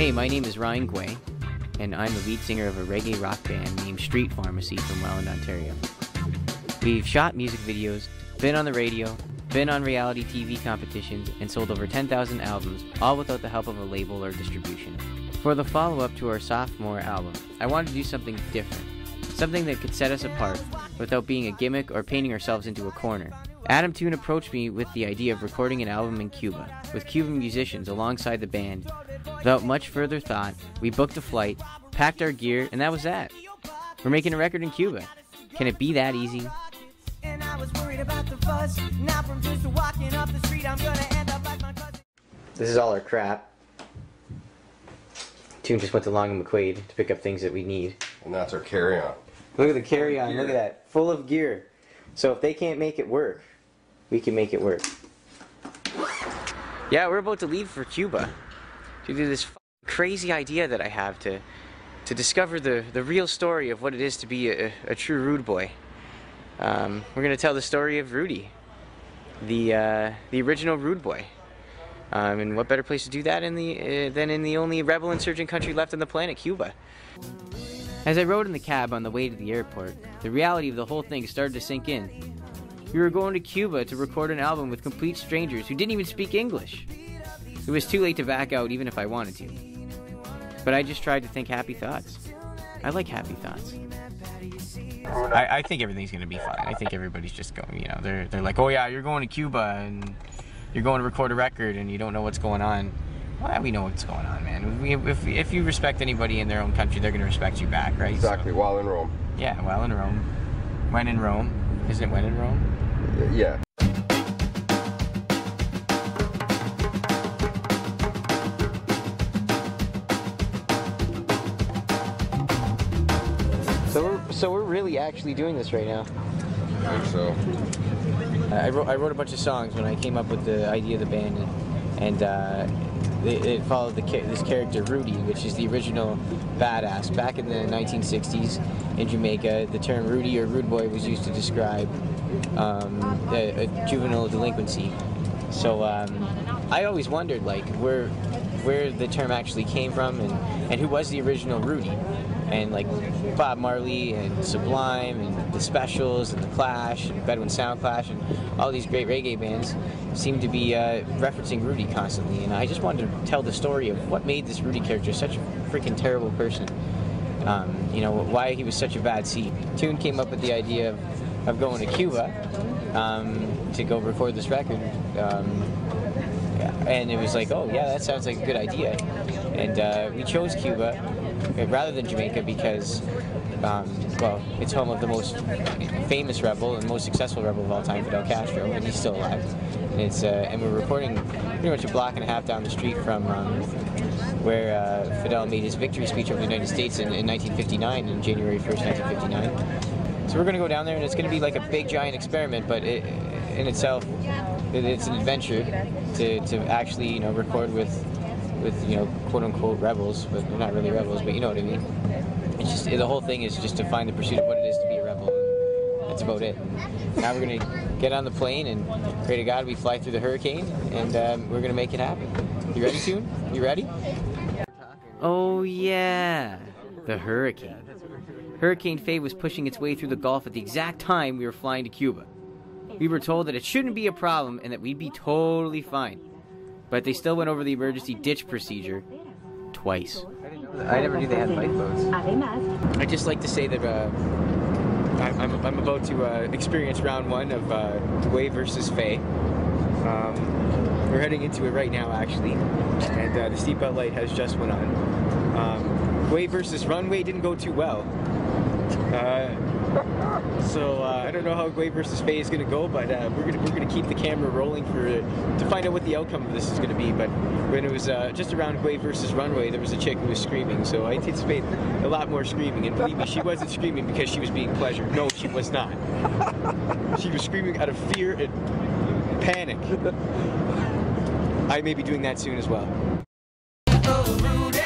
Hey, my name is Ryan Gway, and I'm the lead singer of a reggae rock band named Street Pharmacy from Welland, Ontario. We've shot music videos, been on the radio, been on reality TV competitions, and sold over 10,000 albums, all without the help of a label or distribution. For the follow-up to our sophomore album, I wanted to do something different, something that could set us apart without being a gimmick or painting ourselves into a corner. Adam Toon approached me with the idea of recording an album in Cuba, with Cuban musicians alongside the band. Without much further thought, we booked a flight, packed our gear, and that was that. We're making a record in Cuba. Can it be that easy? This is all our crap. Toon just went to Long and McQuaid to pick up things that we need. And that's our carry-on. Look at the carry-on, look at that. Full of gear. So if they can't make it work, we can make it work. Yeah, we're about to leave for Cuba to do this crazy idea that I have to discover the real story of what it is to be a true rude boy. We're going to tell the story of Rudy, the original rude boy. And what better place to do that than in the only rebel insurgent country left on the planet, Cuba. As I rode in the cab on the way to the airport, the reality of the whole thing started to sink in. We were going to Cuba to record an album with complete strangers who didn't even speak English. It was too late to back out even if I wanted to. But I just tried to think happy thoughts. I like happy thoughts. I think everything's going to be fine. I think everybody's just going, you know, they're like, oh yeah, you're going to Cuba and you're going to record a record and you don't know what's going on. Well, we know what's going on, man. If you respect anybody in their own country, they're going to respect you back, right? Exactly, so, while in Rome. Yeah, while in Rome. When in Rome. Isn't it when in Rome? Yeah. So we're really actually doing this right now. I think so. I wrote a bunch of songs when I came up with the idea of the band, and it followed this character Rudy, which is the original badass. Back in the 1960s in Jamaica, the term Rudy or rude boy was used to describe a juvenile delinquency. So I always wondered like where the term actually came from and who was the original Rudy. And like Bob Marley and Sublime and the Specials and the Clash and Bedouin Sound Clash and all these great reggae bands seem to be referencing Rudy constantly. And I just wanted to tell the story of what made this Rudy character such a freaking terrible person. You know, why he was such a bad seed. Toon came up with the idea of going to Cuba to go record this record. And it was like, oh yeah, that sounds like a good idea. And we chose Cuba rather than Jamaica because, well, it's home of the most famous rebel and most successful rebel of all time, Fidel Castro, and he's still alive. And we're recording pretty much a block and a half down the street from where Fidel made his victory speech over the United States in 1959, in January 1st, 1959. So we're going to go down there, and it's going to be like a big giant experiment, but in itself, it's an adventure to actually, you know, record with you know, quote-unquote rebels, but they're not really rebels, but you know what I mean. It's just, the whole thing is just to find the pursuit of what it is to be a rebel. That's about it. Now we're going to get on the plane, and pray to God we fly through the hurricane, and we're going to make it happen. You ready, Toon? You ready? Oh yeah, the hurricane. Hurricane Faye was pushing its way through the Gulf at the exact time we were flying to Cuba. We were told that it shouldn't be a problem and that we'd be totally fine. But they still went over the emergency ditch procedure twice. I never knew they had lifeboats. I'd just like to say that I'm about to experience round one of Gway versus Faye. We're heading into it right now, actually, and the seatbelt light has just went on. Gway versus Runway didn't go too well. So I don't know how Gway versus Faye is going to go, but we're gonna keep the camera rolling to find out what the outcome of this is going to be. But when it was just around Gway versus Runway, there was a chick who was screaming, so I anticipate a lot more screaming. And believe me, she wasn't screaming because she was being pleasured. No, she was not. She was screaming out of fear and panic. I may be doing that soon as well. Oh, Rudy.